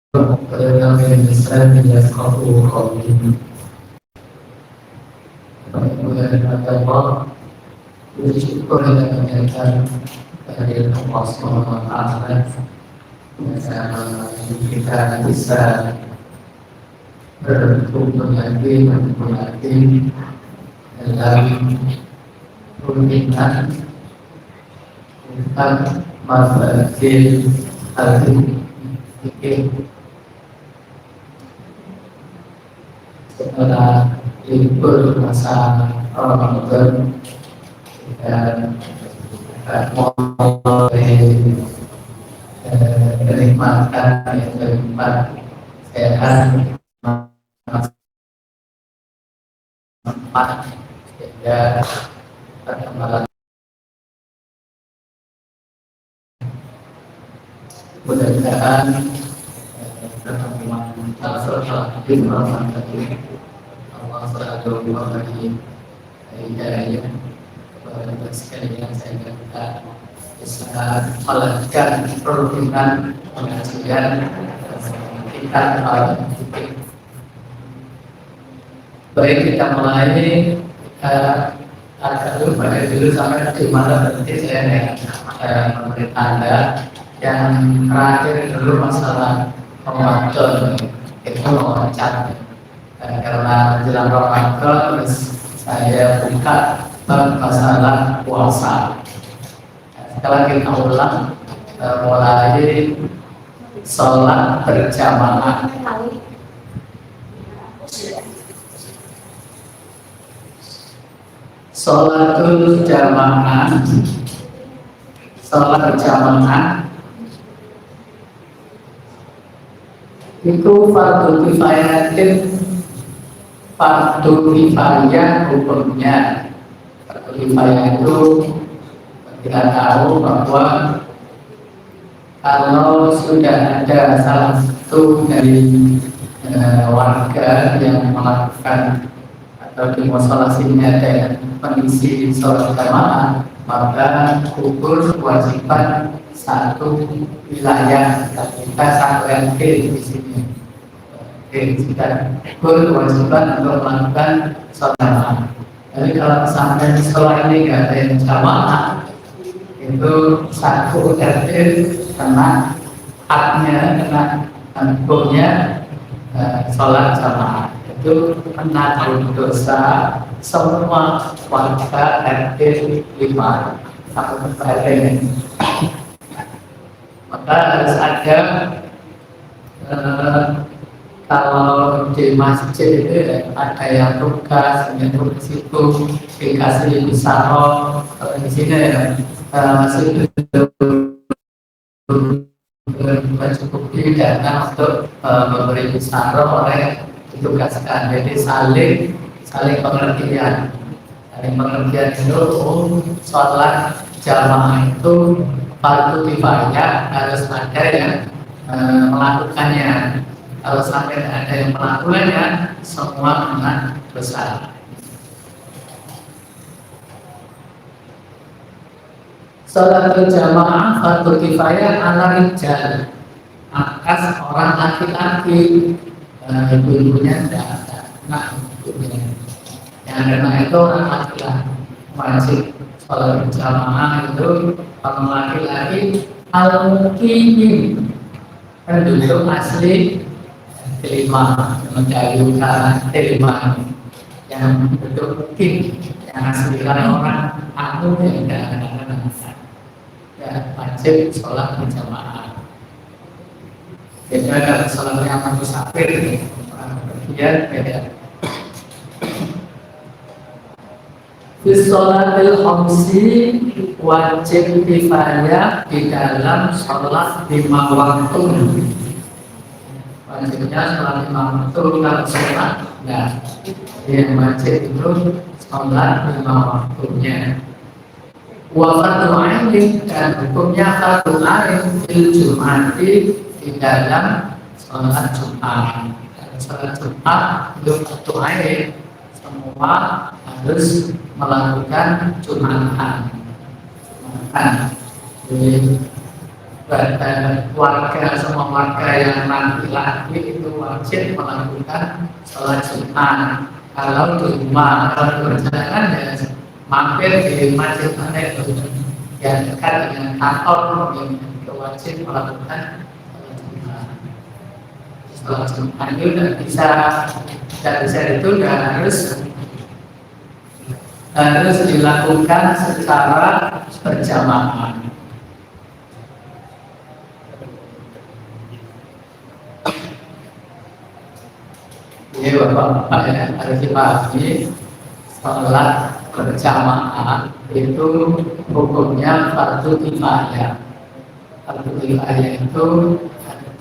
Yang besar dia kau ini, kemudian Allah bersyukur dan menyenangkan dari Allah SWT. Kita bisa berkumpul lagi dalam rutinitas tentang masalah hati fikir setelah libur masa Ramadan dan mulai menikmatan yang keempat sehat manfaat sehingga perkembangan mudah-mudahan perkembangan masyarakat di masyarakat Allah selalu memberi hidayah kepada kita sekalian sehingga kita bisa melanjutkan perhubungan pengajian kita baik kita mulai agak lupa dulu sampai di mana berarti saya memberi tanda yang terakhir dulu masalah Ramadan itu meloncat karena jelang Ramadan saya buka masalah puasa. Setelah kita ulang mulai sholat berjamaah. Sholatul jamaah, sholat berjamaah itu fardu kifayah hukumnya. Fardu kifayah itu kita tahu bahwa kalau sudah ada salah satu dari warga yang melakukan atau di musolasinya ada mengisi sholat jamaah, maka gugur kewajiban satu wilayah, kita satu RT di sini. Kita gugur kewajiban untuk melakukan sholat jamaah. Jadi kalau sampai sekolah ini nggak ada yang jamaah, itu satu RT kena haknya, kena hukumnya sholat jamaah. Itu kena dosa semua warga RT 5 sampai RT ini. Maka harus ada kalau di masjid itu ada yang tugas, yang tugas itu dikasih bisaroh. Kalau di sini masih cukup dana untuk memberi bisaroh oleh ditugaskan. Jadi saling pengertian. Saling pengertian itu sholat jamaah itu fardu kifayah, harus ada yang melakukannya. Kalau sampai ada yang melakukannya, semua kena dosa. Sholatul jamaah fardu kifayah ala rijal, atas orang laki-laki. Ibu-ibunya tidak ada, nah ibunya yang kena itu orang laki-laki wajib sholat jamaah itu orang laki-laki al-muqimin, penduduk asli terima mencari utara terima yang penduduk mukim yang asli orang aku yang tidak ada ya wajib sholat berjamaah. Beda dengan sholat yang musafir, beda. Di sholatil khamsi wajib kifayah di dalam sholat 5 waktu. Wajibnya sholat 5 waktu kalau sholat ya, yang wajib itu sholat 5 waktunya. Wa fardu ain dan hukumnya fardu ain fil jum'ati di dalam sholat Jumat. Sholat Jumat itu fardu ain, semua harus melakukan Jumatan. warga, semua warga yang laki-laki itu wajib melakukan sholat Jumat. Kalau di rumah, kalau di perjalanan ya mampir di masjid mana itu yang dekat dengan kantor yang wajib melakukan sholat Jumat. Itu tidak bisa itu harus dilakukan secara berjamaah. Ini Bapak-Bapak ya, harus dipahami sholat berjamaah itu hukumnya fardu kifayah. Fardu kifayah itu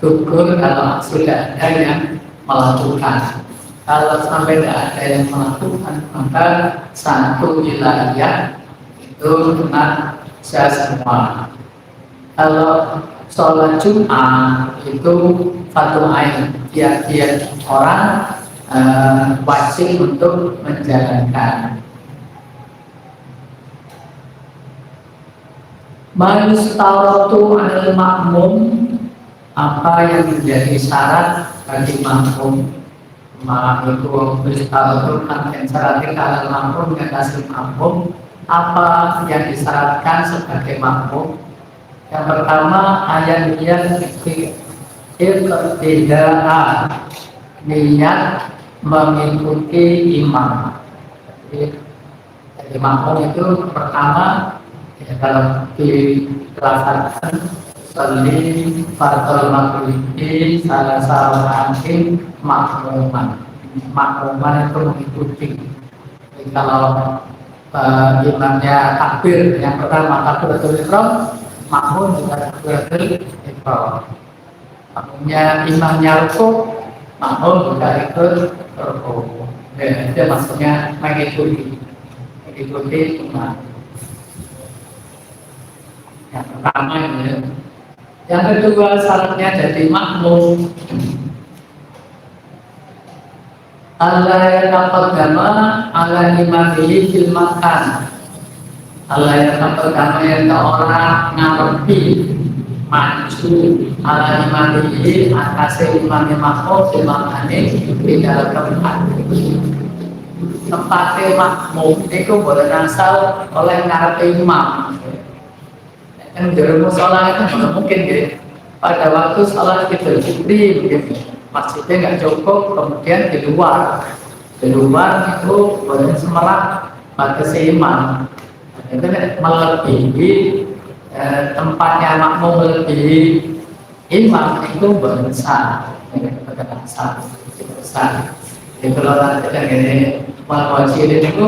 gugur kalau sudah ada yang melakukan. Kalau sampai tidak ada yang melakukan, maka satu wilayah itu kena semua. Kalau sholat Jumat itu fardu ain, tiap-tiap orang wajib untuk menjalankan. Ma'yustaratu anil makmum, apa yang menjadi syarat bagi makmum. Itu ma'yustaratu anil syaratnya anil makmum dan kasih makmum. Apa yang disyaratkan sebagai makmum? Yang pertama ayat niat mengikuti imam. Jadi makmum itu pertama ya, kalau dilaksanakan sholli fardhul maghribi salah salatin makmuman. Makmuman itu mengikuti. Jadi kalau imamnya takbir yang pertama takbiratul ihram, makmum juga takbiratul ihram. Makmumnya imamnya rukuk, makmum juga ikut rukuk. Itu maksudnya mengikuti imam. Yang pertama ini. Yang kedua syaratnya jadi makmum. Allah yang taqaddama ala imamihi fil makan. Allah yang taqaddama yang orang ngarepi maju ala imamihi atas imamnya makmum fil makane di dalam tempatnya makmum itu boleh asal oleh ngarepi imam. Yang di rumah sholat itu tidak mungkin gitu. Pada waktu sholat Idul Fitri begitu, masjidnya nggak cukup, kemudian di luar itu boleh semerak batasi imam. Itu melebihi tempatnya makmum melebihi imam itu besar. Jadi kalau nanti kan ini wajib itu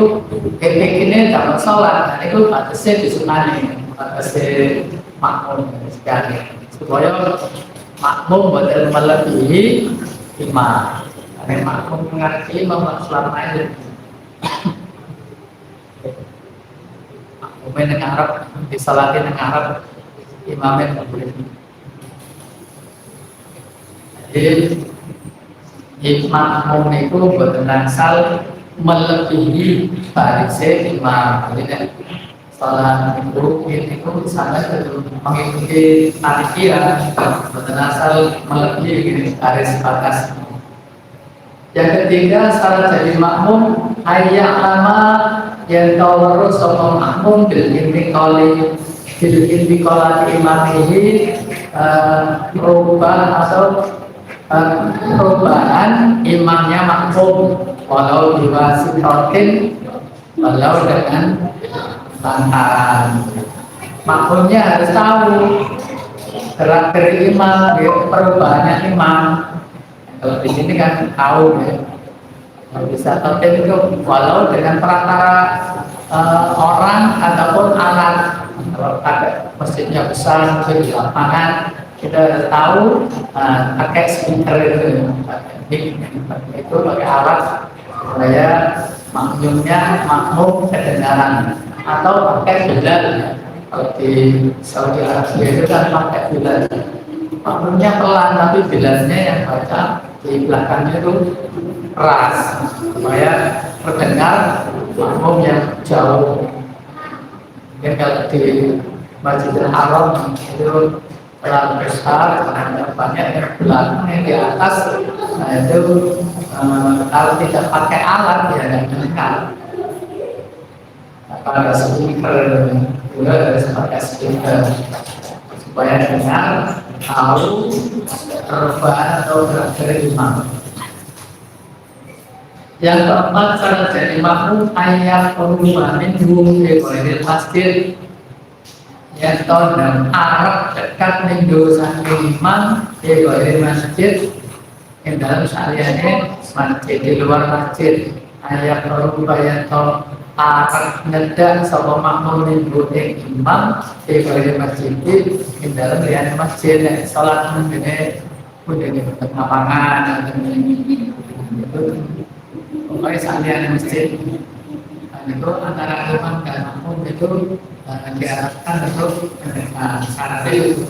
ketik ini dalam sholat, itu batasnya disunani. Batasi makmum sekali supaya makmum betul melebihi imam. Karena makmum mengerti imam selama ini makmumnya dengan Arab disalatin dengan Arab imamnya tidak boleh. Jadi makmum itu betul-betul melebihi barisnya imam. Jadi sholat itu sangat mengikuti tarikiah betul melebihi garis batas. Yang ketiga syarat jadi makmum ayat lama yang tawarus sama makmum bil intiqali imamihi perubahan imamnya makmum walau diwasitotin walau dengan lantaran. Makmumnya harus tahu gerak-gerik imam, perubahannya imam. Kalau di sini kan tahu ya. Kalau bisa tahu itu walau dengan perantara orang ataupun alat. Kalau ada masjidnya besar di lapangan, kita harus tahu pakai speaker itu pakai alat supaya makmum kedengaran. Atau pakai bilal. Kalau di Saudi Arabia itu kan pakai bilal. Makmumnya pelan tapi bilalnya yang baca di belakangnya itu keras supaya terdengar makmum yang jauh. Ya kalau di Masjidil Haram itu terlalu besar karena banyak yang belakang yang di atas. Nah itu kalau tidak pakai alat ya tidak dengar. Pada speaker juga harus pakai speaker supaya dengar tahu perubahan atau gerak-gerik imam. Yang keempat, cara jadi makmum ayat perubahan minggu di masjid yang tahun dan Arab dekat minggu saking imam di masjid yang dalam syariahnya masjid di luar masjid ayat perubahan atau Arab ngedak sama makmum minggu imam di masjid di dalam lian masjid yang sholat mengenai udah di lapangan atau itu pokoknya salian masjid. Dan itu antara imam dan makmum itu diarahkan untuk syarat itu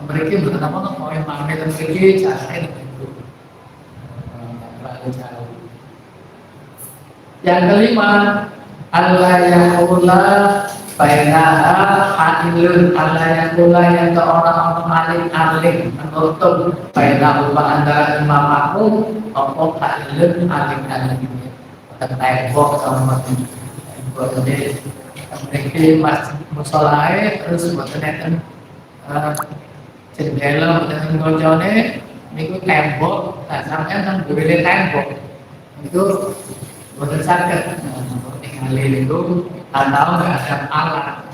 mereka bertemu mau yang makmum dan mereka caranya itu terlalu jauh. Yang kelima, Allah yaqula bainaha hadilun, Allah yaqula yang orang-orang alim-alim menutup bainahu antara imam makmum atau hadilun alim-alim tembok sama tembok. Jadi mereka masjid musolai terus buatan jendela buatan gojone itu tembok, sampai nang beli tembok itu buatan sakit. Tinggal itu atau nggak ada alat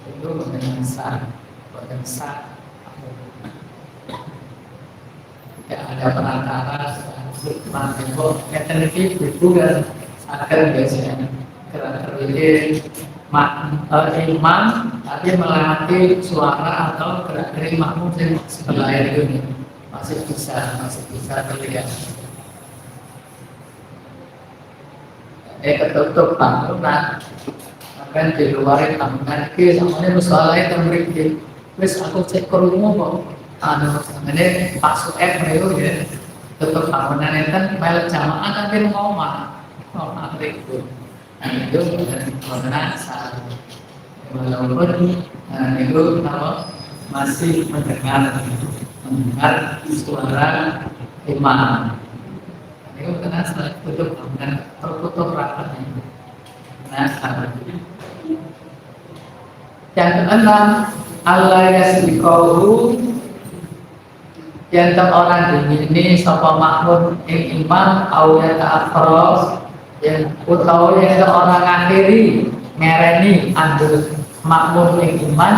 itu buatan sah. Tidak ada perantara tembok yang terlebih juga akan biasanya gerak-gerik imam tapi melatih suara atau gerak-gerik makmum di sebelah itu masih bisa terlihat. Ketutup bangunan akan di luar bangunan ke samanya musolai tembriki wis aku cek kerumuh kok ini masuk itu ya tutup bangunan itu kan melek jamaah nanti mau itu itu bangunan saat walaupun itu kalau masih mendengar suara imam itu karena saat tutup bangunan tertutup rapatnya. Yang keenam, Allah yasbiqahu yang orang ini sapa makmum imam au ya ta'akhras yang utawa yang orang akhiri ngereni andul makmum imam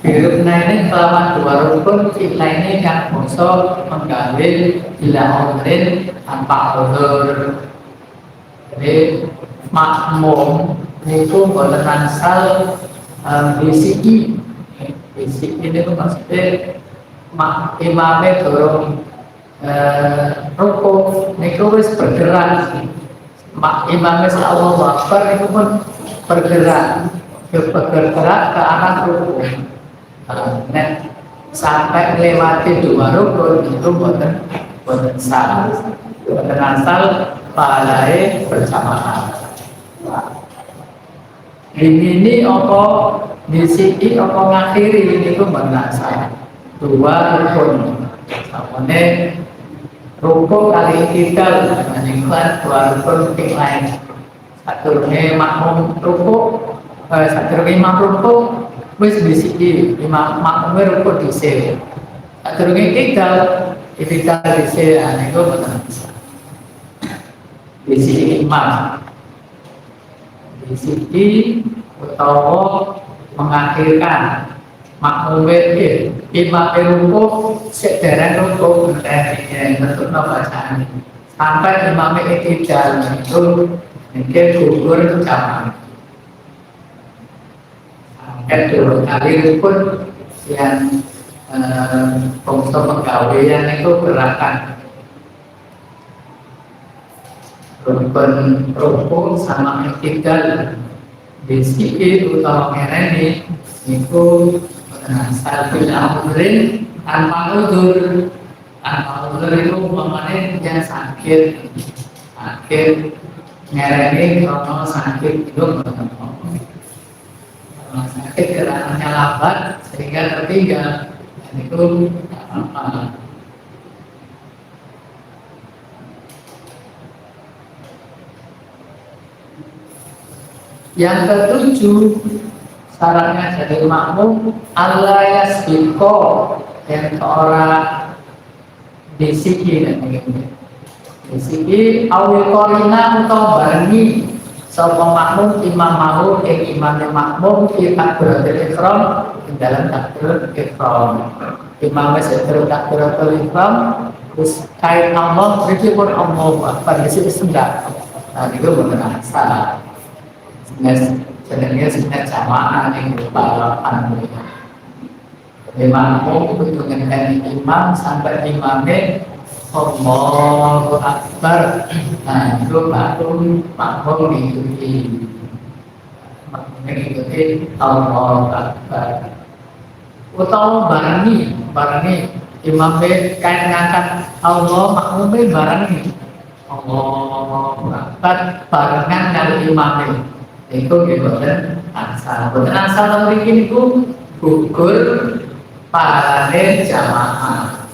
birukna ini kelawan dua rukun kita ini yang bangsa menggawe bila ordin tanpa udur. Jadi makmum itu boten asal bisiki ini tuh maksudnya imamnya dorong rukuk niku wis bergerak imamnya Allahu Akbar itu pun bergerak ke arah rukuk sampai melewati dua rukun itu boten salah boten asal pahalanya berjamaah. Ini apa di sini apa ngakhiri ini tuh menasa dua rukun sampai rukun kali tiga meningkat dua rukun yang lain satu makmum rukun satu imam rukun wis di sini imam makmumnya rukun di sini satu tiga di sini itu menasa di sini imam di sini utawa mengakhirkan makmum imam rukuk sederhana rukuk yang bentuk bacaan sampai imam iktidal itu mungkin gugur jamaah sampai dua kali rukun yang fungsi pegawaian itu gerakan rukun rukun sama iktidal di sini utama ini itu salbil amrin tanpa udur itu umpamanya yang sakit ngereni kalau sakit itu gerakannya lambat sehingga tertinggal, dan itu tidak apa-apa. Yang ketujuh, syaratnya jadi makmum Allah yasbiko, yang orang disiki dan begini. Disiki awil korina atau barengi sapa makmum imam mau imamnya makmum kita takbiratul ihram dalam takbiratul ihram. Imam wis takbiratul ihram terus kain Allah itu pun Allah Akbar di situ enggak. Nah itu benar salah. Sebenarnya jamaah yang berpalapan. Makmum itu dengan imam sampai imamnya Allahu Akbar. Nah itu baru makmum mengikuti Allahu Akbar. Utawa barengi imam kain ngangkat Allah, makmum barengi Allahu Akbar barengan karo imam. Itu boten asal. Boten asal mriki niku gugur parane jamaah.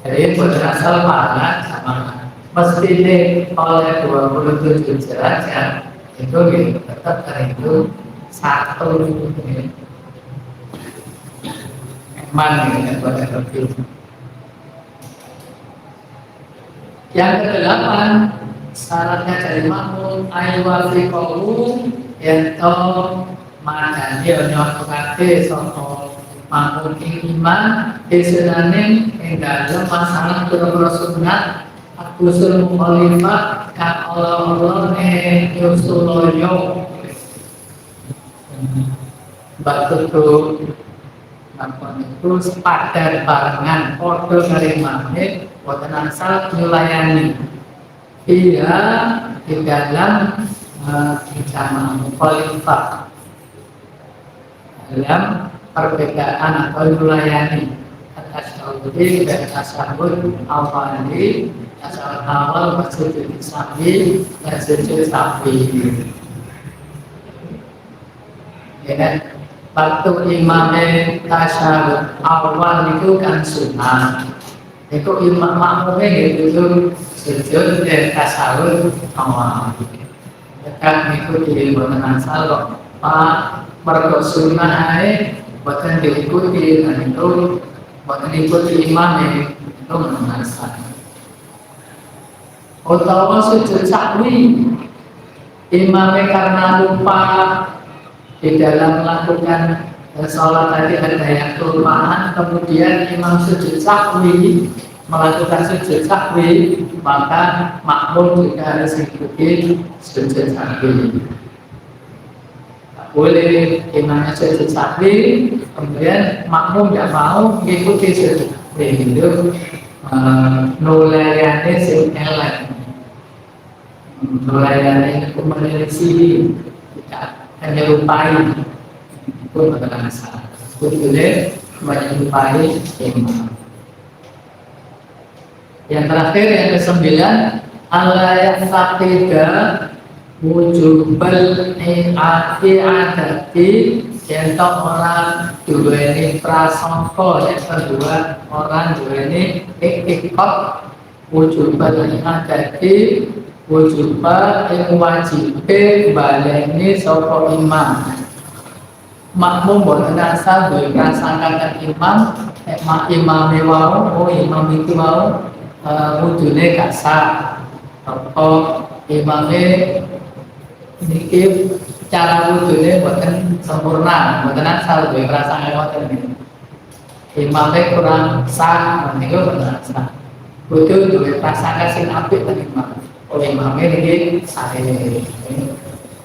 Jadi boten asal parane jamaah. Mestine oleh 27 derajat itu tetap itu satu eman boten lebih. Yang kedelapan, syaratnya dari makmum aywafiqahu ento madani nyotokake sapa makmum iman isunane ing dalem masalah pira-pira sunat akusul mukhalifah ka Allah yusulayo batu tu makmum itu sepadan barengan padha karo imame boten asal nyulayani. Iya, di dalam jamaah mukhalifah dalam perbedaan atau melayani atas tauhid dan tasawuf awali asal awal masjid sapi dan sujud sapi. Ya, waktu imamnya tasawuf awal itu kan sunnah. Itu imam makmumnya itu sujud dan tasawuf awal. Dekat mengikuti boten asal pak mergo sunah boten diikuti dan itu boten diikuti imam itu boten asal. Utawa sujud sahwi imamnya karena lupa di dalam melakukan sholat tadi ada yang kelupaan, kemudian imam sujud sahwi melakukan sujud sahwi, maka makmum juga harus mengikuti sujud sahwi. Tak boleh imamnya sujud sahwi, kemudian makmum tidak mau mengikuti sujud sahwi. Itu nulayane sing elek, nulayane itu menyelisih, tidak menyerupai. Itu adalah salah. Boleh menyerupai imam. Yang terakhir yang ke-9, Allah yaqtida wujubal i'adati yang orang duweni prasangka, yang kedua orang duweni iktikad wujubal i'adati wujubal yang wajib baleni sapa imam. Makmum boten asal duwe prasangka imam, imam wau, imam iki wau wujudnya gak sah atau imamnya niki cara wujudnya bukan sempurna, bukan asal dua perasaan yang imamnya kurang sah, niki bukan sah. Wujud dua perasaan sing apik tadi imam, imamnya niki sah.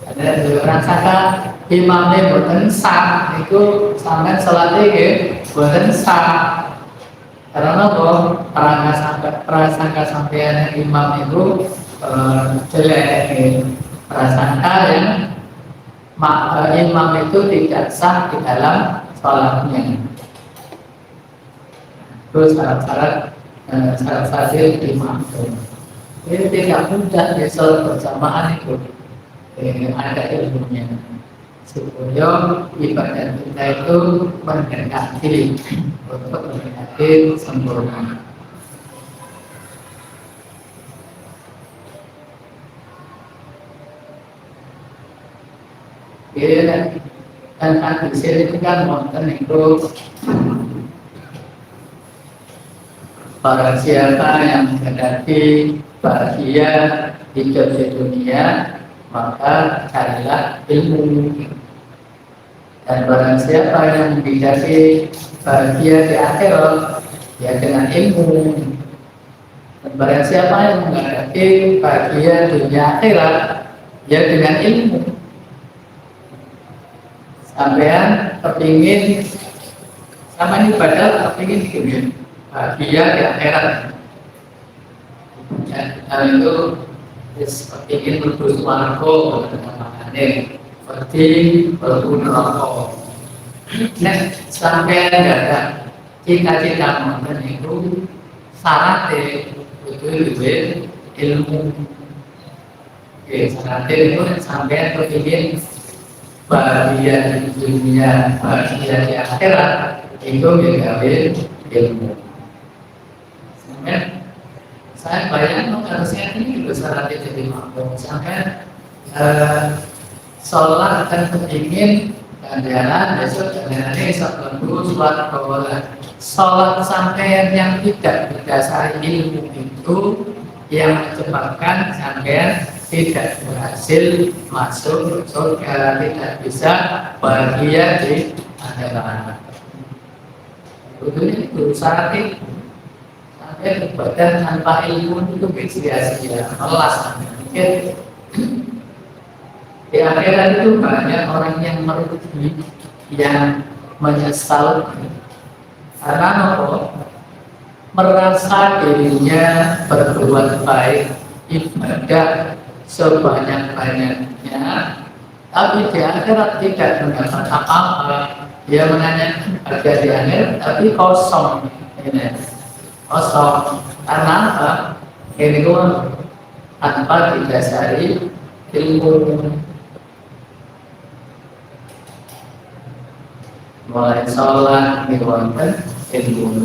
Ada dua perasaan imamnya bukan sah, itu sampai sholatnya bukan sah. Karena prasangka sampeyan imam itu jelek, prasangka yang imam itu tidak sah di dalam sholatnya. Terus syarat-syarat imam itu ini tidak mudah di sholat berjamaah itu ada ilmunya. supaya ibadah kita itu mendekati untuk mendekati sempurna. Ya, dan hadis itu kan wonten itu para siapa yang menghendaki bahagia hidup di dunia, maka carilah ilmu. Dan barang siapa yang menghendaki bahagia di akhirat, ya dengan ilmu. Dan barang siapa yang menghendaki bahagia dunia akhirat, ya dengan ilmu. Sampean kepingin sama ini padahal kepingin dunia bahagia di akhirat. Ya, dan itu kepingin berbuat warga makanya seperti berbuat rokok. Nah, sampean ada cita-cita momen itu syaratnya betul-betul ilmu. Oke, syaratnya itu sampean kepingin bahagia di dunia, bahagia di akhirat itu mengambil ilmu. Saya bayangkan kalau saya ini juga syaratnya jadi mampu. Sampai sholat dan kepingin ganjaran besok ganjarannya satu surat kawalan. Sholat sampai yang tidak berdasar ilmu itu yang menyebabkan sampai tidak berhasil masuk surga, tidak bisa bahagia di akhirat. Betulnya itu syarat sampai ibadah tanpa ilmu itu sia-sia, melas. Di akhirat itu banyak orang yang merugi, yang menyesal karena apa? Merasa dirinya berbuat baik, ibadah sebanyak-banyaknya, tapi di akhirat tidak mendapat apa-apa. Dia menanyakan harga di akhirat, tapi kosong. Ini kosong. Karena apa? Ini pun tanpa didasari ilmu. Mulai sholat diwonten ilmu,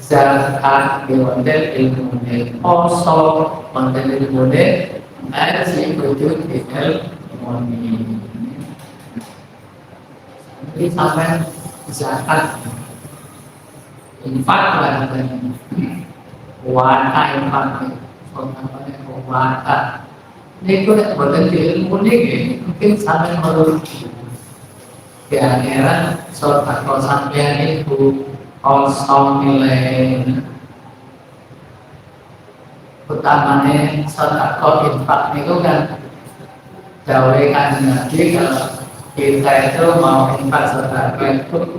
zakat diwonten ilmu, poso wonten ilmu, ngaji kudu ilmu. Jadi sampai zakat, infak lah, wata infak, wata. Ini kudu wonten ilmu ini mungkin sampai merugi. Di akhirat sedekah sampeyan itu kosong nilai, utamanya sedekah infak itu kan jauh kan Nabi kalau kita itu mau infak sedekah itu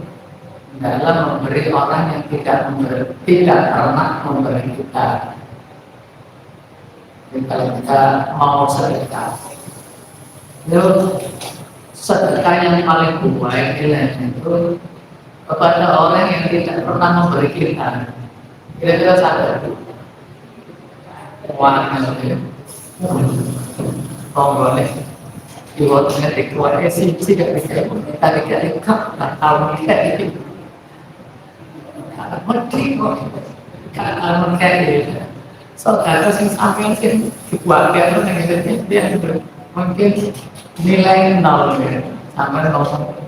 dalam memberi orang yang tidak pernah memberi kita. Jadi kalau kita mau sedekah itu sedekah yang paling baik itu kepada orang yang tidak pernah memberi kita. Kira-kira sadar uangnya boleh dibuatnya dikeluarkan sih tidak bisa kita tidak ikat tak tahu kita itu mesti kok kalau kayak gitu saudara sing sampai sih keluarga itu yang dia mungkin nilai nol ya, sama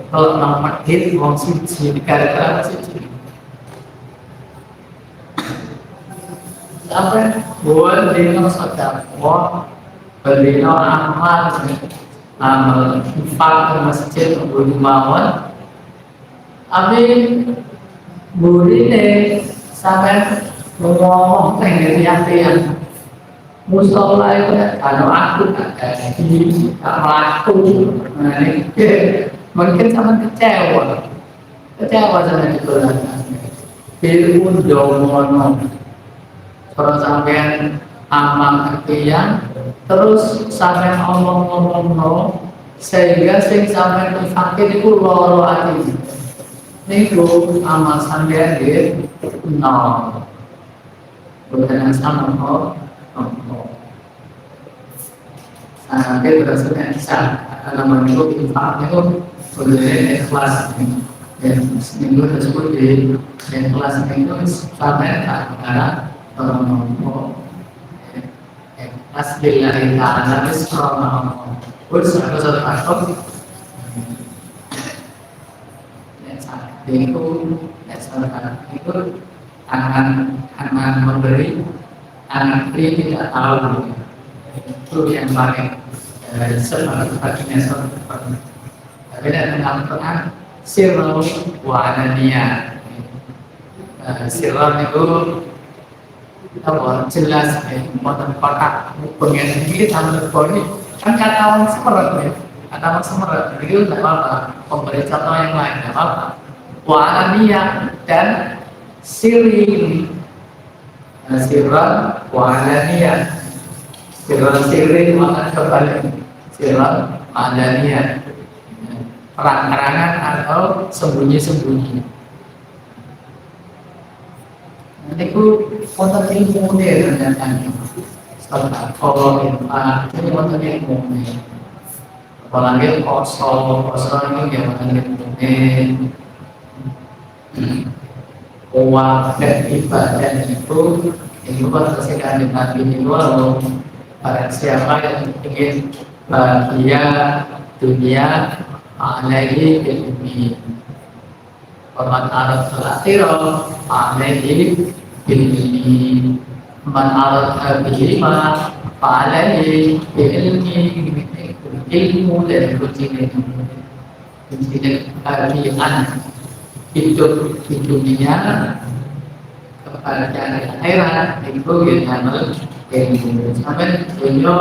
kalau nomor hit wong siji gara-gara siji sampai buat dino sedekah berdino amal infak ke masjid budi mawon amin burine sampai ngomong tentang yang musola itu kalau aku ada di aku mungkin sama kecewa sama itu ilmu domono kalau sampean amal kekian terus sampean ngomong sehingga sing sampean fakir itu loro ati niku amal sampean nggih nol boten sama kok dia berdasarkan Ihsan. Nama itu infak itu sebenarnya ikhlas ini. Dan seminggu tersebut di kelas itu sampai karena kelas billahi ta'ala bismillah terus satu itu akan memberi anak tidak tahu itu yang paling sepertinya seperti beda dengan Quran sirrul wa alaniyah. Sirrul itu apa jelas modern kotak bukunya sendiri sama ini kan kata orang semerut ya kata orang semerut itu tidak apa-apa memberi contoh yang lain tidak apa-apa wa alaniyah dan sirri sirrul wa alaniyah sirrul sirri maka kembali sirrul alaniyah terang-terangan atau sembunyi-sembunyi. Nanti ku konten ilmu dia ternyata setelah kalau infak ini konten ilmu nih. Apalagi kosong ini yang konten ilmu nih. Uang dan ibadah itu tersedia di Nabi itu lalu pada siapa yang ingin bahagia dunia alaihi ilmi man arad al-akhirah alaihi ilmi man arad al-hikmah alaihi ilmi ilmu dan kunci kebahagiaan hidup di dunia kebahagiaan akhirat itu yang harus sampai dunia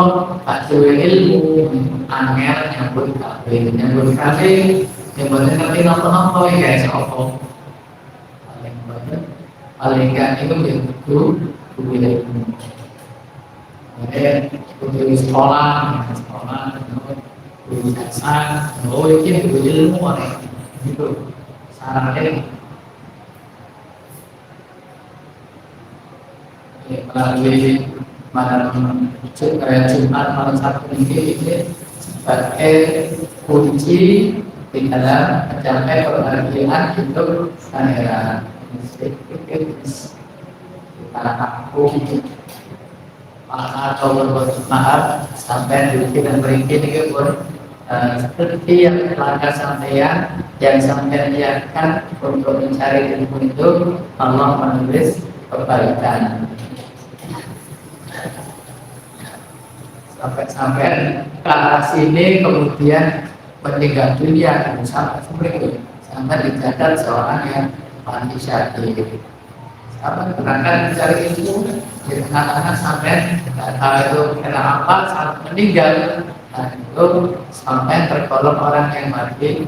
hasil ilmu angel yang berkabeh yang ngerti apa-apa ya guys apa paling enggak itu itu ilmu kudu sekolah kudu dasar itu ilmu itu syaratnya melalui malam Jumat malam Sabtu ini sebagai kunci di dalam mencapai kebahagiaan hidup akhirat. Aku atau berbuat maaf sampai diri dan berinkin itu pun seperti yang langkah sampeyan yang sampeyan niatkan untuk mencari ilmu itu Allah menulis kebaikan. Sampai ke arah sini kemudian meninggal dunia sampai seperti itu sampai dicatat seorang yang mati syahid sampai berangkat mencari ilmu jadi anak-anak sampai itu kena apa saat meninggal dan itu sampai tergolong orang yang mati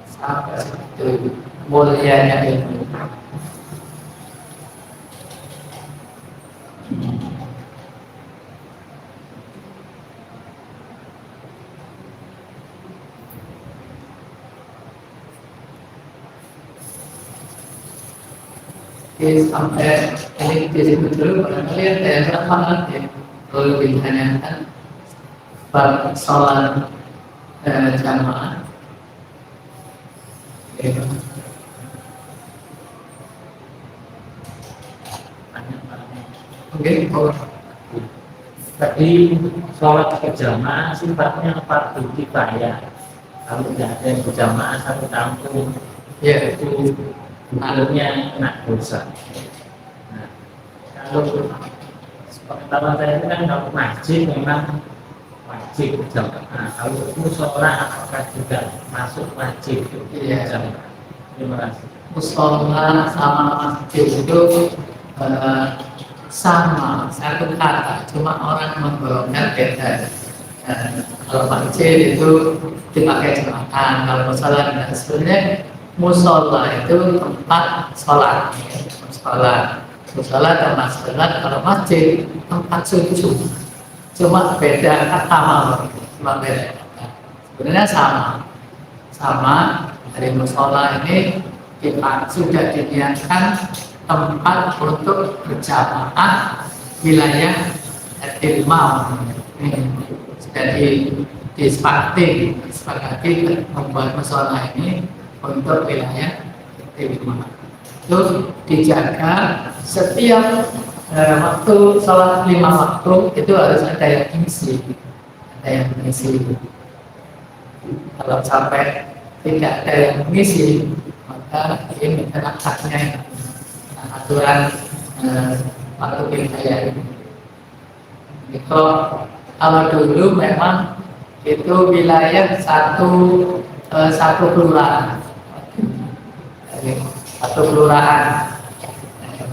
sampai seperti mulianya ilmu. Sampai ini di situ dulu barangkali ada yang terpangat ya kalau ditanyakan bab sholat jamaah oke tadi sholat berjamaah sifatnya fardu kifayah kalau tidak ada yang berjamaah satu kampung ya itu alurnya kena dosa. Nah, kalau pengetahuan saya itu kan kalau masjid memang wajib berjamaah. Kalau musola apakah juga masuk wajib berjamaah? Terima kasih. Musola sama masjid itu sama satu kata, cuma orang membawakan beda. Kalau masjid itu dipakai jemaah, kalau musola tidak sebenarnya. Musola itu tempat sholat, musola tempat sholat. Kalau masjid tempat sujud, cuma beda kata cuma beda kata. Sebenarnya sama dari musola ini kita sudah diniatkan tempat untuk berjamaah wilayah ilmu Jadi disepakati membuat musola ini untuk wilayah T5. Terus dijaga setiap waktu sholat 5 waktu itu harus ada yang mengisi. Kalau sampai tidak ada yang mengisi, maka ini adalah haknya aturan waktu wilayah ini. Kalau dulu memang itu wilayah satu kelurahan, satu kelurahan.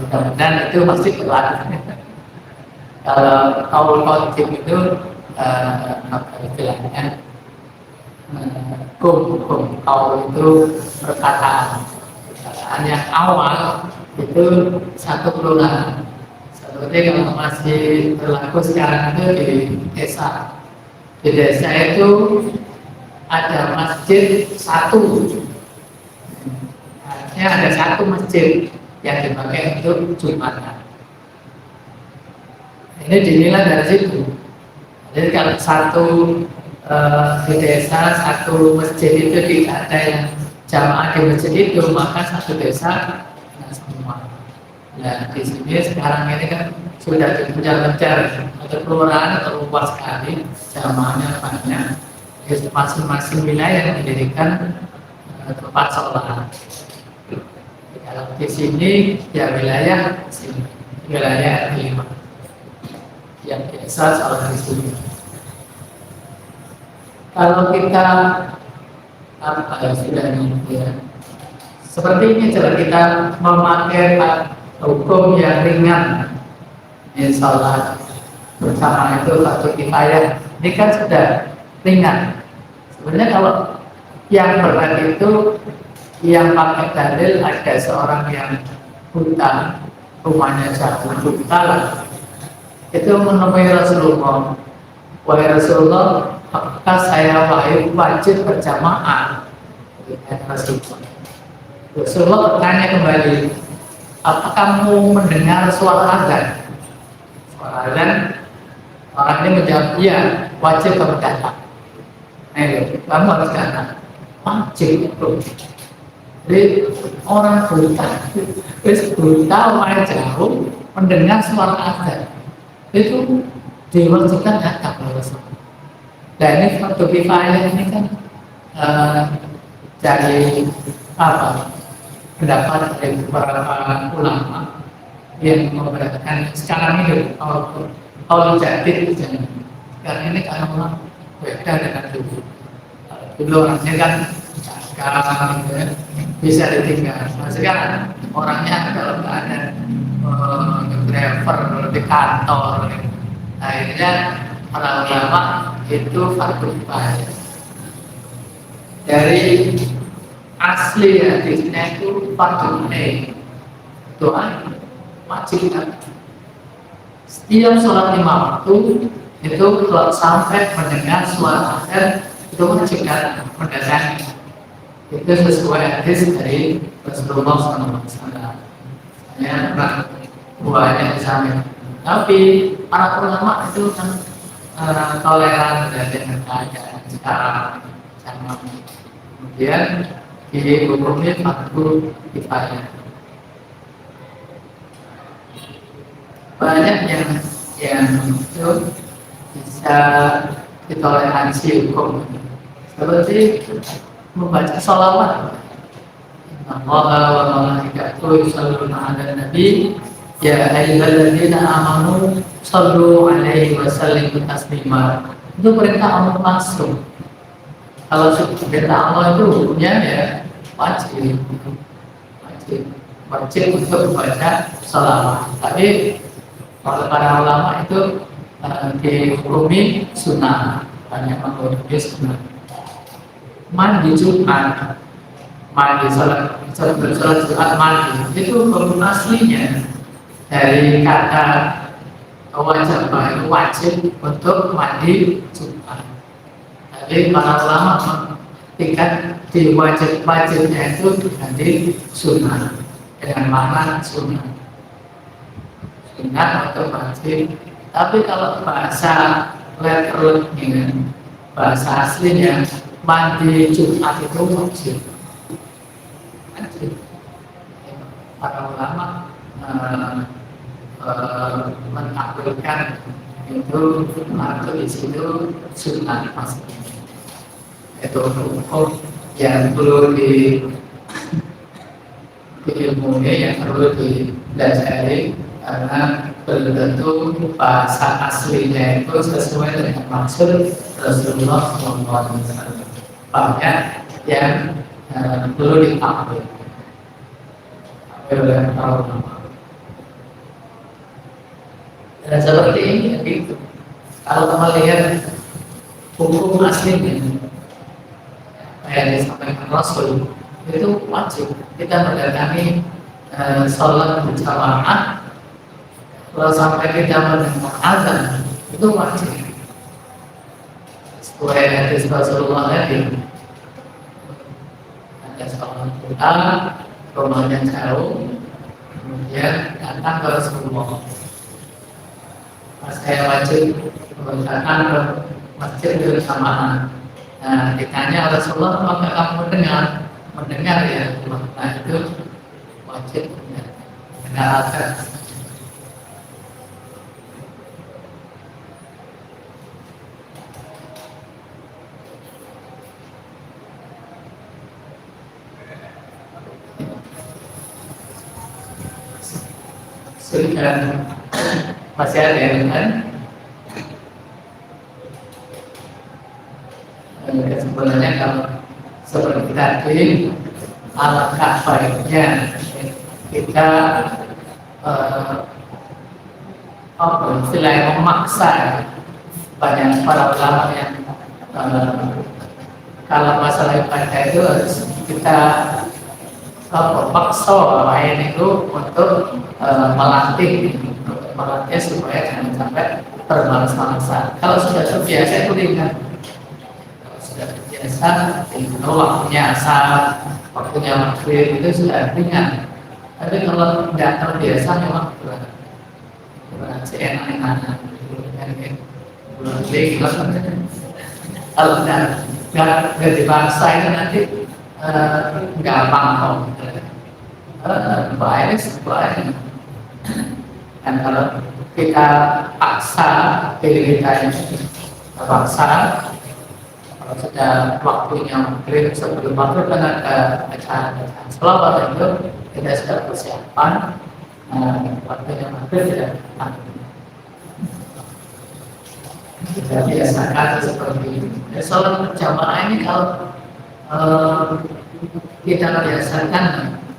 Mudah-mudahan itu masih berlaku. Kalau kaul khotib itu apa istilahnya, hukum kaul itu perkataan yang awal itu satu kelurahan. Seperti kalau masih berlaku sekarang itu di desa. Di desa itu ada masjid satu. Artinya ada satu masjid yang dipakai untuk Jumatan. Ini dinilai dari situ. Jadi kalau satu di desa satu masjid itu tidak ada yang jamaah di masjid itu, maka satu desa semua. Nah di sini sekarang ini kan sudah dikejar-kejar, ada kelurahan atau luas sekali, jamaahnya banyak. Jadi masing-masing wilayah didirikan tempat sholat. Kalau di sini ya wilayah sini, wilayah 5 yang biasa sholat di sini. Kalau kita apa ya sudah ya, seperti ini coba kita memakai hukum yang ringan, sholat bersama itu satu kifayah, ini kan sudah ringan. Sebenarnya kalau yang berat itu yang pakai dalil ada seorang yang buta, rumahnya jauh, buta lah, itu menemui Rasulullah. Wahai Rasulullah, apakah saya wajib berjamaah dengan Rasulullah? Rasulullah bertanya kembali, apakah kamu mendengar suara azan? Suara azan, orang ini menjawab, iya, wajib kamu datang. Kamu harus datang, wajib. Jadi orang buta, orang jauh mendengar suara azan, itu diwajibkan datang oleh Rasulullah. Dan ini waktu kifayah ini kan dari apa pendapat dari beberapa ulama yang memberatkan sekarang ini kalau jadi karena ini kalau beda dengan dulu. Dulu orangnya kan sekarang bisa ditinggal. Nah, sekarang orangnya kalau ada driver di kantor, akhirnya para ulama itu fardu kifayah. Dari asli hadisnya itu fardu ain, doa wajib kan. Setiap sholat 5 waktu itu kalau sampai mendengar suara azan itu wajib kan mendatangi. Itu sesuai hadis dari Rasulullah SAW. Ya, buahnya disampaikan. Tapi para ulama itu kan toleran dengan keadaan sekarang sama. Kemudian di hukumnya fardu kifayah. Banyak yang itu bisa ditoleransi hukum, seperti membaca sholawat. Allah wa malaikatuhu yusholluna 'alan nabi ya ayyuhalladzina amanu shollu 'alaihi wa sallimu taslima. Itu perintah Allah langsung. Kalau perintah Allah itu hukumnya ya wajib untuk membaca sholawat. Tapi kalau para ulama itu dihukumi sunnah, banyak menghukumi sunnah. Mandi Jumat, mandi sholat Jumat, mandi itu hukum aslinya dari kata wajib untuk mandi Jumat. Jadi para ulama tingkat di wajibnya itu diganti sunnah dengan makna sunnah atau wajib. Tapi kalau bahasa letter dengan bahasa aslinya mandi Jumat itu wajib. Wajib. Para ulama mentakwilkan itu atau di situ sunat pasti. Itu hukum yang perlu diilmui, yang perlu dipelajari karena belum tentu bahasa aslinya itu sesuai dengan maksud Rasulullah SAW. Banyak yang perlu ditakwil oleh para ulama. Dan seperti ini, gitu. Kalau melihat hukum aslinya, yang disampaikan Rasul, itu wajib kita mendatangi sholat berjamaah. Kalau sampai kita mendengar azan, itu wajib. Sesuai hadis Rasulullah tadi, ada sholat kita, rumahnya jauh, kemudian datang ke Rasulullah. Saya wajib datang ke masjid berjamaah. Nah, ditanya Rasulullah, apakah kamu mendengar ya? Nah, itu wajib mendengar azan. Sudah masih ada yang kan? Sebenarnya kalau seperti tadi, alangkah baiknya kita istilahnya memaksa. Banyak para ulama yang kalau masalah ibadah itu harus kita paksa lain itu untuk melatih supaya jangan sampai termalas-malasan. Kalau sudah terbiasa itu ringan. Biasa, itu waktunya asar, waktunya maghrib itu sudah ringan. Tapi kalau tidak terbiasa memang berat. Enak-enak. Kalau nggak dipaksa itu nanti gampang kok. Baik. Dan kalau kita paksa diri kita ini paksa. Kalau sudah waktunya maghrib sebelum maghrib kan ada acara selawat itu kita sudah persiapan waktunya maghrib sudah datang. Kita biasakan seperti ini. Sholat berjamaah ini kalau kita biasakan,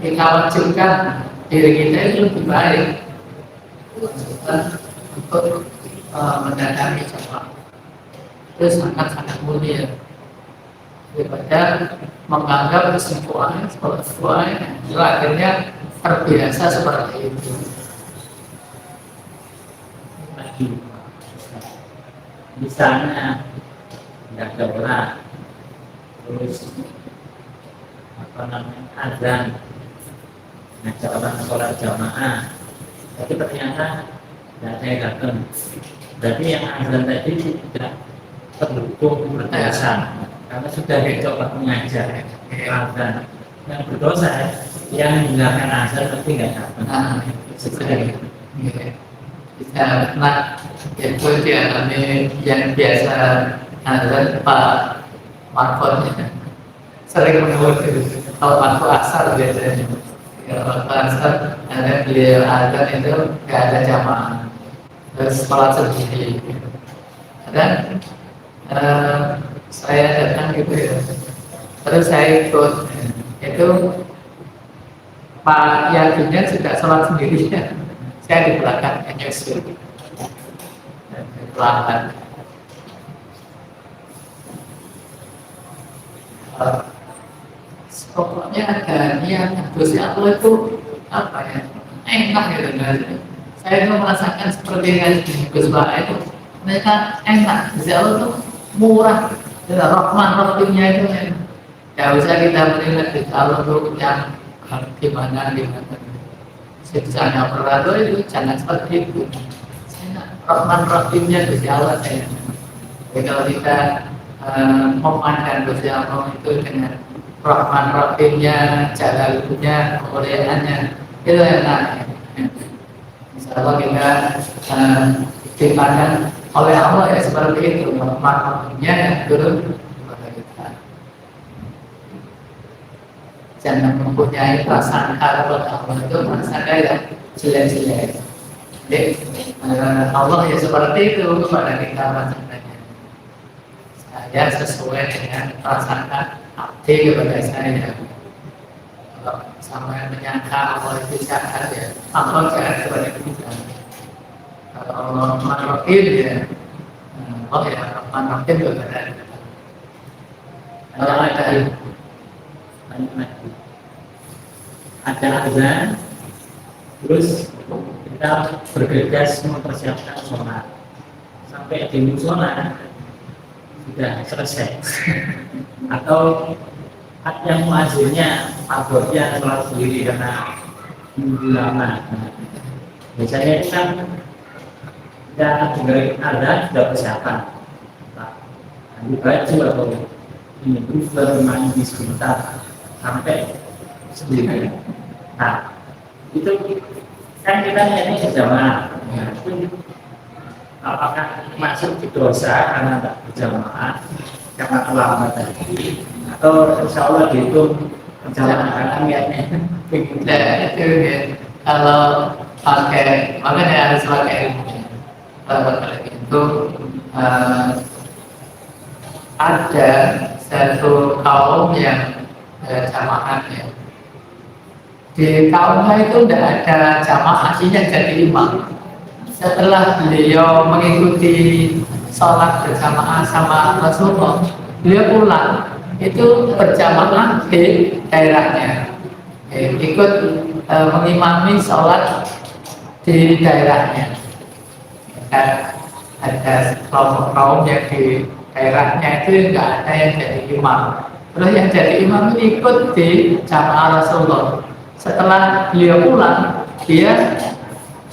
kita wajibkan diri kita itu lebih baik untuk mendatangi jamaah. Itu sangat-sangat mulia daripada menganggap kesimpulan sesuai akhirnya terbiasa seperti itu. Misalnya tidak ada orang, terus azan, ngajak orang sholat jamaah, tapi ternyata tidak ada yang datang. Berarti yang azan tadi tidak terhukum berdosa karena sudah dicoba mengajar azan. Yang berdosa yang meninggalkan azan tapi nggak datang. Seperti Nah, itu dialami yang biasa azan Pak Marfon sering menurut kalau waktu asar biasanya. Waktu asar ada beliau azan itu nggak ada jamaah, terus sholat sendiri. Dan saya datang gitu ya, terus saya ikut itu Pak Yakinnya sudah sholat sendirinya, saya di belakang nyusul pelan. Pokoknya ada niat Gusti Allah itu apa ya, enak gitu kan. Saya itu merasakan seperti yang Gus Baha itu, mereka enak. Gusti Allah itu murah, Rahman Rahimnya itu enak. Tidak usah kita melihat di Allah itu yang gimana. Siksanya berat itu jangan seperti itu. Rahman Rahimnya Gusti Allah enak. Jadi kalau kita memandang Gusti Allah itu dengan Rahman Rahimnya, Jalalunya, kemuliaannya, itu enak. Insya Allah kita dipandang oleh Allah ya seperti itu, Rahman Rahimnya yang turun kepada kita. Jangan mempunyai prasangka kepada Allah itu prasangka yang jelek-jelek. Jadi Allah ya seperti itu kepada kita prasangkanya. Saya sesuai dengan prasangka abdi kepada saya. Kalau sampai menyangka Allah itu jahat ya, Allah jahat kepada kita. Kalau Allah Rahim ya, Allah ya Rahim kepada kita. Kalau ada azan, terus kita bergegas mempersiapkan sholat sampai di musola sudah selesai atau yang muazzinnya abotnya sholat sendiri karena nunggu lama. Biasanya kan kita dengerin azan sudah persiapan ambil baju atau ini terus baru mandi sebentar sampai sendiri. Nah itu kan kita ini berjamaah. Apakah masuk di dosa karena tidak berjamaah karena terlambat tadi atau insya Allah dihitung perjalanan niatnya? Itu ya. Kalau pakai makanya harus pakai ilmu. Kalau pakai itu ada satu kaum yang jamaah ya. Di kaumnya itu tidak ada jamaah, artinya jadi imam. Setelah beliau mengikuti sholat berjamaah sama Rasulullah, beliau pulang itu berjamaah di daerahnya, ikut mengimami sholat di daerahnya. Dan ada kelompok kaum yang di daerahnya itu nggak ada yang jadi imam. Terus yang jadi imam itu ikut di jamaah Rasulullah. Setelah beliau pulang, dia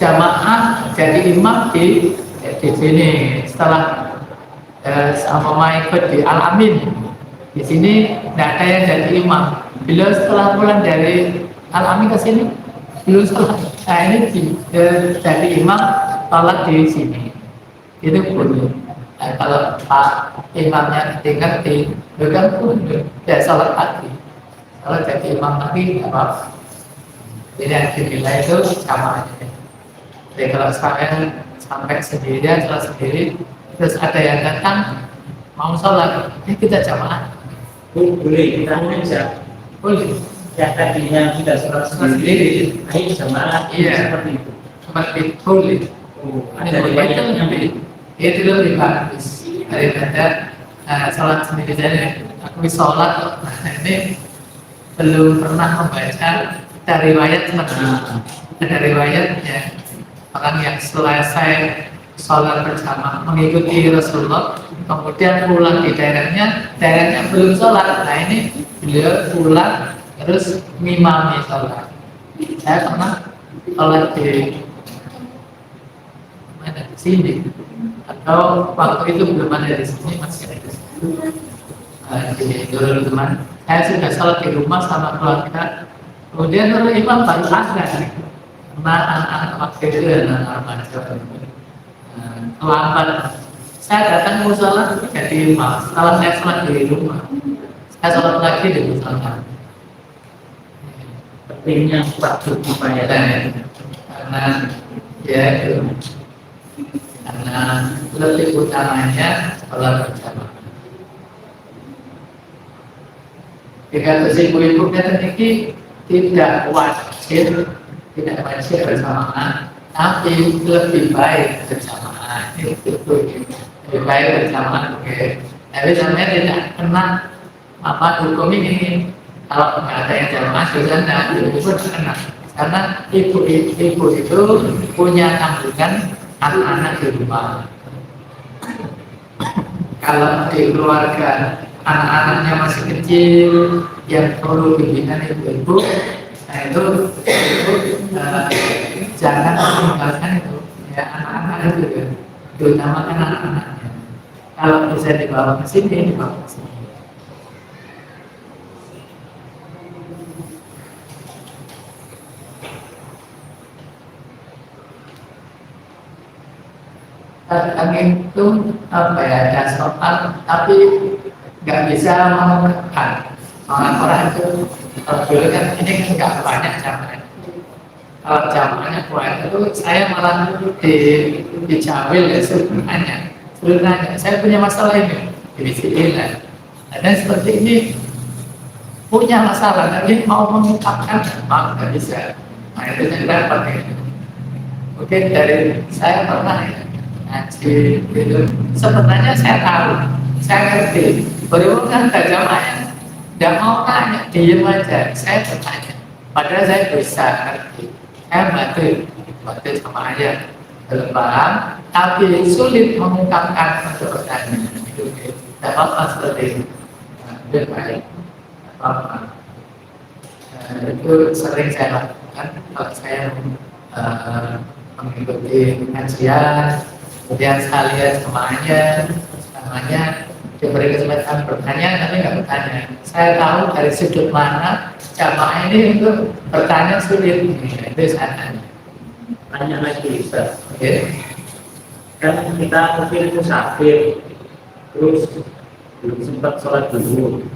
jamaah jadi imam di sini. Setelah sama ikut di Al-Amin, di sini tidak ada yang jadi imam. Beliau setelah pulang dari Al-Amin ke sini, beliau setelah ini jadi imam sholat di sini. Itu boleh. Kalau Pak imamnya ngerti, bukan pun ya sholat lagi. Kalau jadi imam lagi nggak apa-apa. Jadi yang dinilai itu sama aja. Jadi kalau sampai sendirian, sholat sendiri, terus ada yang datang mau sholat, kita jamaah. Boleh kita ngajak. Boleh. Ya tadinya kita sholat sendiri, ayo jamaah. Iya. Seperti itu. Seperti itu boleh. Ada riwayatnya itu lebih bagus daripada sholat sendiri saja. Aku sholat ini belum pernah membaca dari riwayat seperti itu. Ada riwayatnya orang yang selesai sholat bersama mengikuti Rasulullah, kemudian pulang di daerahnya belum sholat. Nah ini beliau pulang terus ngimami sholat. Saya pernah sholat di mana di sini, atau waktu itu belum ada di sini, masih ada di sini. Di Nurul Teman, saya sudah sholat di rumah sama keluarga. Kemudian Nurul Imam baru ada, karena anak-anak waktu itu anak-anak remaja terlambat. Saya datang ke musola jadi imam. Setelah saya sholat di rumah, saya sholat lagi di musola. pentingnya waktu dibayarkan Karena ya itu, karena lebih utamanya sholat berjamaah. Jika ibu-ibu kita ini tidak wajib berjamaah, tapi lebih baik berjamaah. Lebih baik berjamaah. Oke. Tapi sebenarnya tidak kena hukum ini. Kalau nggak ada yang jamaah, biasanya ibu tidak kena. Karena ibu itu punya tanggungan anak-anak di rumah. Kalau di keluarga anak-anaknya masih kecil yang perlu bimbingan ibu-ibu, nah itu jangan meninggalkan itu ya anak-anak itu, terutama anak-anaknya. Kalau bisa dibawa ke sini, dibawa ke sini. Angin itu apa ya, ada soal, tapi nggak bisa mengungkapkan. Orang-orang itu kalau dulu kan ini kan nggak banyak jamaah. Kalau jamaahnya kuat itu saya malah dicawil ya sebenarnya saya punya masalah ini lah. Dan seperti ini punya masalah, tapi mau mengungkapkan nggak bisa. Nah itu yang dapat ya. Mungkin dari saya pernah ya ngaji gitu. Sebenarnya saya tahu, saya ngerti. Berhubung kan ada jamaah yang tidak mau tanya, diem aja. Saya bertanya, padahal saya bisa ngerti. Saya bantu sama aja belum paham, tapi sulit mengungkapkan untuk bertanya. Tidak apa-apa seperti itu. Lebih baik. Apa? Itu sering saya lakukan kalau saya mengikuti pengajian, kemudian sekalian semuanya diberi kesempatan bertanya tapi nggak bertanya. Saya tahu dari sudut mana jamaah ini untuk bertanya sulit, itu saya tanya. Tanya lagi Ustaz. Okay. Kan kita mungkin musafir, terus belum sempat sholat dulu.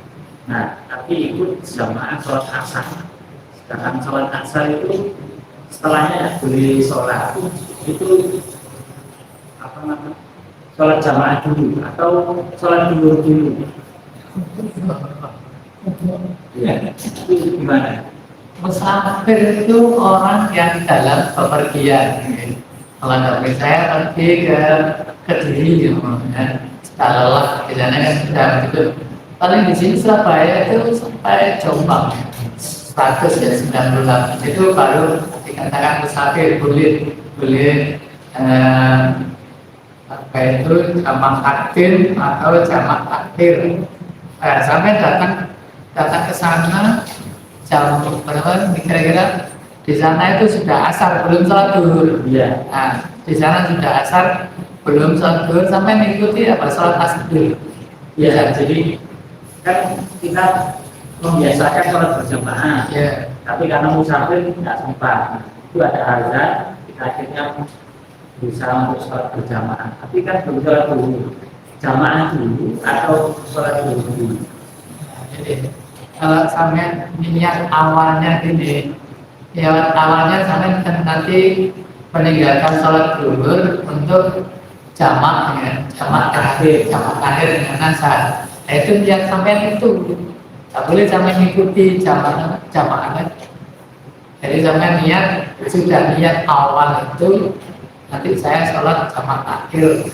Nah, tapi ikut jamaah sholat asar. Sedangkan sholat asar itu setelahnya boleh sholat itu apa namanya? Sholat jamaah dulu atau sholat dulu. Ya, itu gimana? Musafir itu orang yang dalam bepergian. Kalau dari saya pergi ke Kediri, ya, setelah lelah di sana kan sudah gitu. Paling di sini Surabaya itu sampai Jombang, 100 ya 98 itu baru dikatakan musafir, boleh apa itu jamak takdir atau jamak takdir. Sampai datang ke sana jam berapa kira-kira di sana itu sudah asar belum sholat duhur. Iya. Nah, di sana sudah asar belum sholat duhur sampai mengikuti apa sholat asar dulu. Ya, jadi kan kita membiasakan sholat berjamaah. Ya. Tapi karena musafir tidak sempat, itu ada harga kita akhirnya bisa untuk sholat berjamaah. Tapi kan belum sholat dulu, jamaah dulu atau sholat dulu. Jadi kalau sampai niat awalnya gini, ya awalnya sampai nanti meninggalkan sholat duhur untuk jamak ya, jamak terakhir dengan asar. Nah, itu niat sampai itu, tak boleh sampai mengikuti jamaah. Jadi sampai niat sudah niat awal itu nanti saya sholat jamak akhir.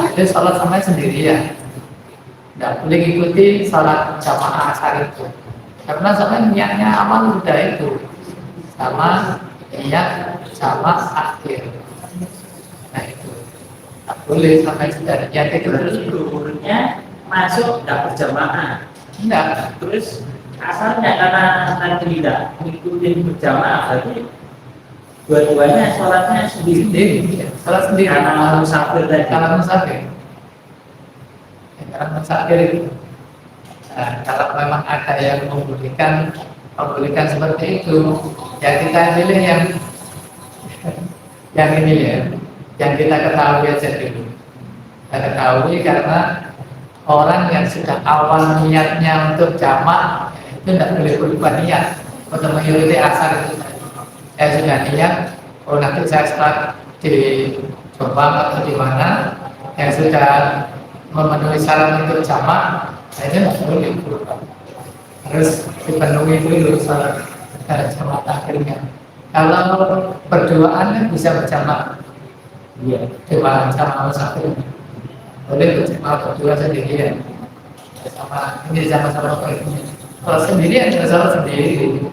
Itu sholat sampai sendirian. Tidak boleh ikuti sholat jamaah asar itu karena sampai niatnya awal sudah itu sama niat jamaah akhir. Nah itu tak boleh sampai sudah niat itu Terus duhurnya masuk tidak berjamaah. enggak. Terus asalnya karena tadi tidak mengikuti berjamaah, berarti dua-duanya sholatnya sendiri. Sholat sendiri Karena musafir tadi. kalau musafir. Karena musafir itu. Nah, kalau memang ada yang membolehkan seperti itu, ya kita pilih yang ini ya, yang kita ketahui aja dulu. Kita ketahui karena orang yang sudah awal niatnya untuk jamak itu tidak boleh berubah niat untuk mengikuti asar itu. Saya sudah niat, oh nanti saya sholat di Jombang atau di mana yang sudah memenuhi syarat untuk jamak, saya tidak boleh berubah. Harus dipenuhi dulu syarat jamak akhirnya. Kalau berduaan kan bisa berjamaah. Iya. Coba sama musafir. Boleh berjamaah berdua sendirian. Sama ini sama-sama pergi. Kalau sendirian ya sama sendiri.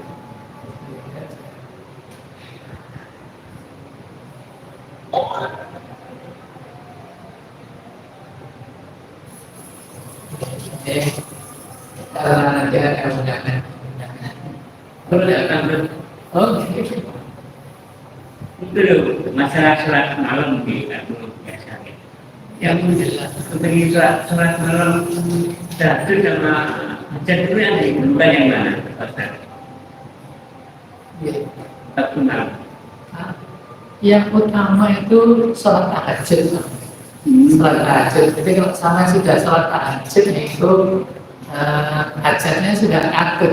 Karena nanti akan undangan. Berdatangan. Oke. Itu loh, masalah sholat malam kita belum biasa. yang jelas. Ketika sholat malam tahajud sama hajat itu yang dibutuhkan yang mana? Ya. Benar. Yang utama itu sholat tahajud. Sholat tahajud. Jadi kalau sama sudah sholat tahajud itu hajatnya sudah akut.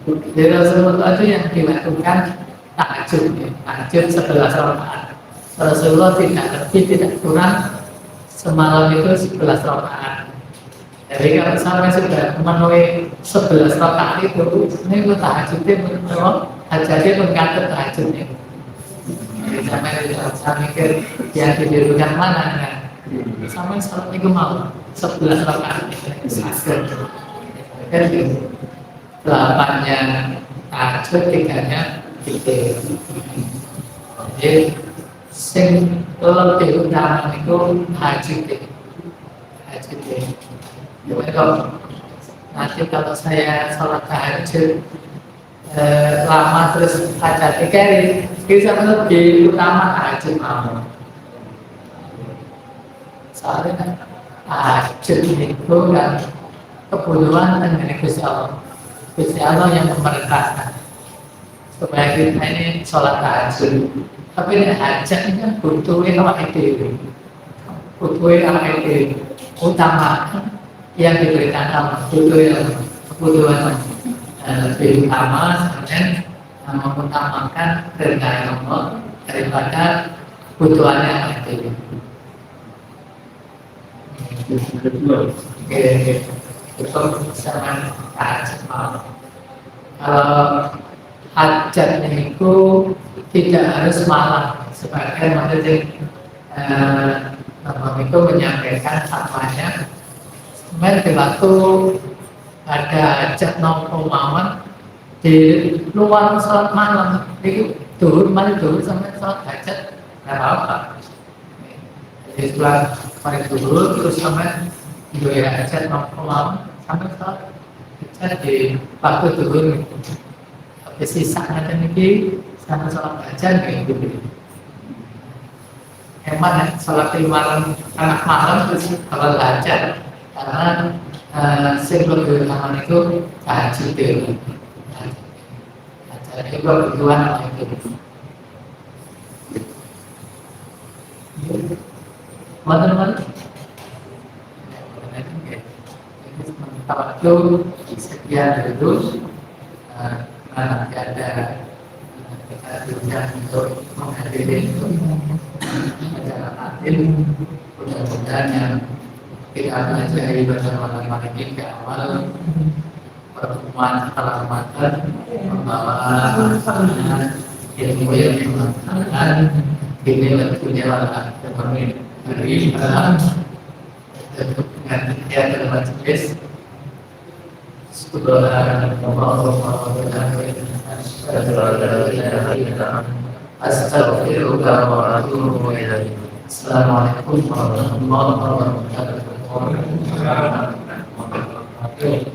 Jadi Rasulullah itu yang dilakukan tahajud. Tahajud 11 rakaat. Rasulullah tidak lebih tidak kurang semalam itu 11 rakaat. Jadi kalau sampai sudah memenuhi 11 rakaat itu, ini tahajudnya menurut hajatnya mengangkat tahajudnya. Jadi sampai tidak usah mikir yang didirikan mana kan. Sampai sholat itu mau 11 rakaat sakit. Jadi 8-nya tahajud, 3-nya zikir. Jadi sing lebih utama itu hajat. Jadi nanti kalau saya sholat tahajud lama terus hajat kiri, bisa lebih utama tahajud malam. Soalnya tahajud itu kan kebutuhan dengan Gusti Allah. Gusti Allah yang memerintahkan supaya kita ini sholat tahajud. Tapi ini hajat ini kan butuhin awak itu, utama yang diberikan Allah, kebutuhan lebih utama sebenarnya mengutamakan perintah Allah daripada kebutuhannya awak itu. Oke, itu sama hajat malam. Kalau hajatnya itu tidak harus malam, sebagai maksudnya itu menyampaikan fatwanya. Sebenarnya di waktu ada hajat nongkrong malam di luar sholat malam itu mari sampai sholat hajat nggak apa-apa. Jadi setelah mari terus sampai dua hajat nongkrong malam sampai sholat hajat di waktu duhur. Habis sisanya ini sampai sholat hajat kayak gitu. Hemat sholat di malam tengah malam terus sholat hajat. Karena sebelum utama itu tahajud itu, jadi kebutuhan itu. Teman-teman, waktu sekian itu nanti ada kita diundang untuk menghadiri acara tatil, mudah-mudahan yang kita pelajari bersama malam ini ke awal pertemuan setelah Ramadan membawa ilmu yang dimanfaatkan ini tentunya adalah seperti dari dengan dia dalam majelis Astagfirullah wa atubu ilaih. Assalamualaikum warahmatullahi wabarakatuh.